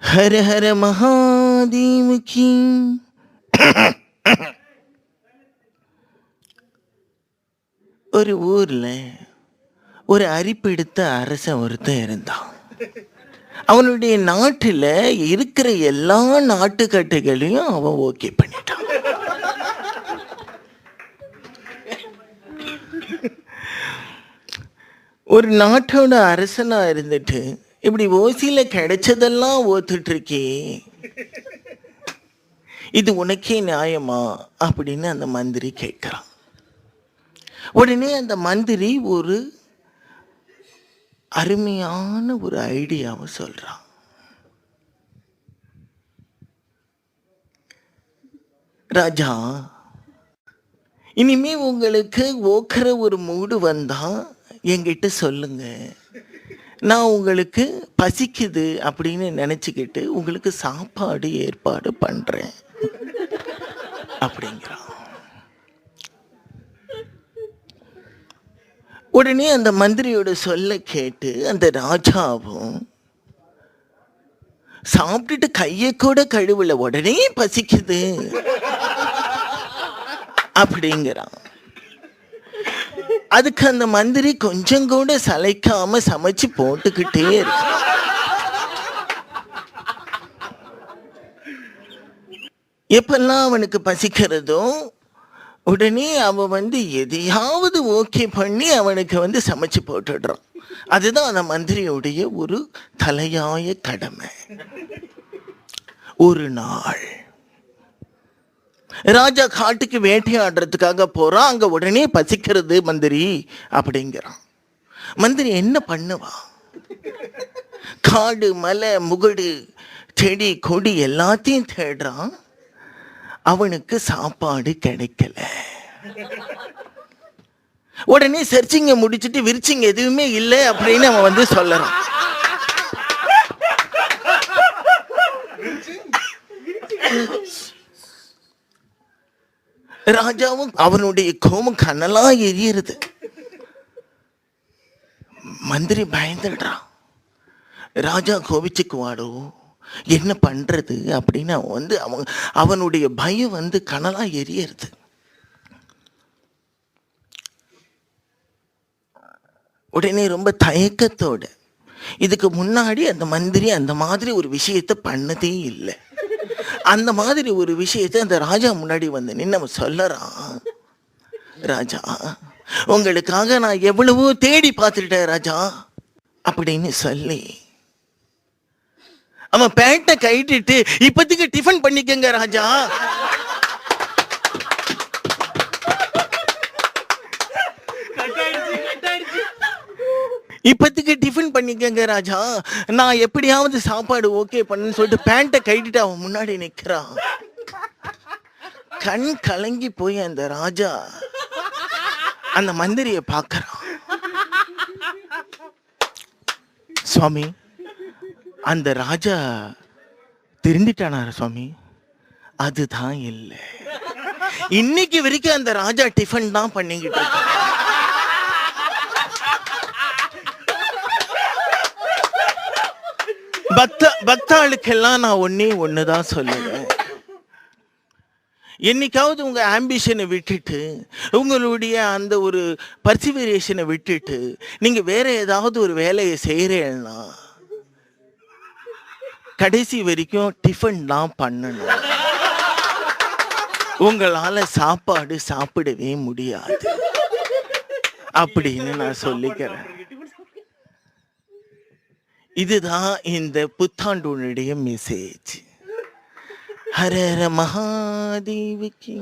ஹர ஹர மகாதேவுக்கு. ஒரு ஊர்ல ஒரு அரிப்பெடுத்த அரசன் ஒருத்தன் இருந்தான். அவனுடைய நாட்டுல இருக்கிற எல்லா நாட்டுக்கட்டைகளையும் அவன் ஓகே பண்ணிட்டான். ஒரு நாட்டோட அரசனா இருந்துட்டு இப்படி ஓசியில கிடைச்சதெல்லாம் ஓத்துட்டு இருக்கே, இது உனக்கே நியாயமா அப்படின்னு அந்த மந்திரி கேட்கிறான். உடனே அந்த மந்திரி ஒரு அருமையான ஒரு ஐடியாவை சொல்றான். ராஜா, இனிமே உங்களுக்கு ஓக்கிற ஒரு மூடு வந்தா என்கிட்ட சொல்லுங்க, நான் உங்களுக்கு பசிக்குது அப்படின்னு நினைச்சுக்கிட்டு உங்களுக்கு சாப்பாடு ஏற்பாடு பண்றேன் அப்படிங்கிறான். உடனே அந்த மந்திரியோட சொல்ல கேட்டு அந்த ராஜாவும் சாப்பிட்டுட்டு கையை கூட கழுவல, உடனே பசிக்குது அப்படிங்கிறான். அதுக்கு அந்த மந்திரி கொஞ்சம் கூட சளைக்காம சமைச்சு போட்டுக்கிட்டே இருக்கு. எப்பெல்லாம் அவனுக்கு பசிக்கிறதோ உடனே அவன் எதையாவது ஓகே பண்ணி அவனுக்கு சமைச்சு போட்டுடுறான். அதுதான் அந்த மந்திரியுடைய ஒரு தலையாய கடமை. ஒரு நாள் ராஜா காட்டுக்கு வேட்டையாடுறதுக்காக போறான். அங்க உடனே பசிக்கிறது மந்திரி அப்படிங்கிறான். மந்திரி என்ன பண்ணுவா? காடு மலை முகடு செடி கொடி எல்லாத்தையும் தேடுறான். அவனுக்கு சாப்பாடு கிடைக்கல. உடனே சர்ச்சிங்க முடிச்சுட்டு விரிச்சிங்க எதுவுமே இல்லை அப்படின்னு அவன் சொல்லறான். ராஜாவும் அவனுடைய கோபம் கண்ணெல்லாம் எரியுது. மந்திரி பயந்துடுறான். ராஜா கோபிச்சுக்குவாடோ, என்ன பண்றது அப்படின்னு அவனுடைய பயம் கனலா எரியுது. உடனே ரொம்ப தயக்கத்தோட, இதுக்கு முன்னாடி அந்த மந்திரி அந்த மாதிரி ஒரு விஷயத்தை பண்ணதே இல்லை. அந்த மாதிரி ஒரு விஷயத்தை அந்த ராஜா முன்னாடி நின்று சொல்லறான். ராஜா, உங்களுக்காக நான் எவ்வளவோ தேடி பார்த்துட்டேன் ராஜா அப்படின்னு சொல்லி அவன் பேண்ட்டை கைட்டிட்டு, இப்பத்துக்கு டிஃபன் பண்ணிக்கங்க ராஜா, இப்பத்துக்கு டிஃபன் பண்ணிக்கங்க ராஜா, நான் எப்படியாவது சாப்பாடு ஓகே பண்ணு சொல்லிட்டு பேண்ட்டை கைட்டிட்டு அவன் முன்னாடி நிற்கிறான். கண் கலங்கி போய் அந்த ராஜா அந்த மந்திரியை பார்க்கறான். சுவாமி, அந்த ராஜா திருந்திட்டானார சுவாமி? அதுதான் இல்லை, இன்னைக்கு வரைக்கும் அந்த ராஜா டிஃபன் தான் பண்ணிக்கிட்டு இருக்க. பக்தாளுக்கெல்லாம் நான் ஒண்ணுதான் சொல்லுவேன். என்னைக்காவது உங்க ஆம்பிஷனை விட்டுட்டு, உங்களுடைய அந்த ஒரு பர்சிவரேஷனை விட்டுட்டு நீங்க வேற ஏதாவது ஒரு வேலையை செய்யறேன்னா கடைசி வரைக்கும் டிஃபன் தான் பண்ணணும். உங்களால சாப்பாடு சாப்பிடவே முடியாது அப்படின்னு நான் சொல்லிக்கிறேன். இதுதான் இந்த புத்தாண்டுடைய மெசேஜ். ஹர ஹர மகாதேவுக்கு.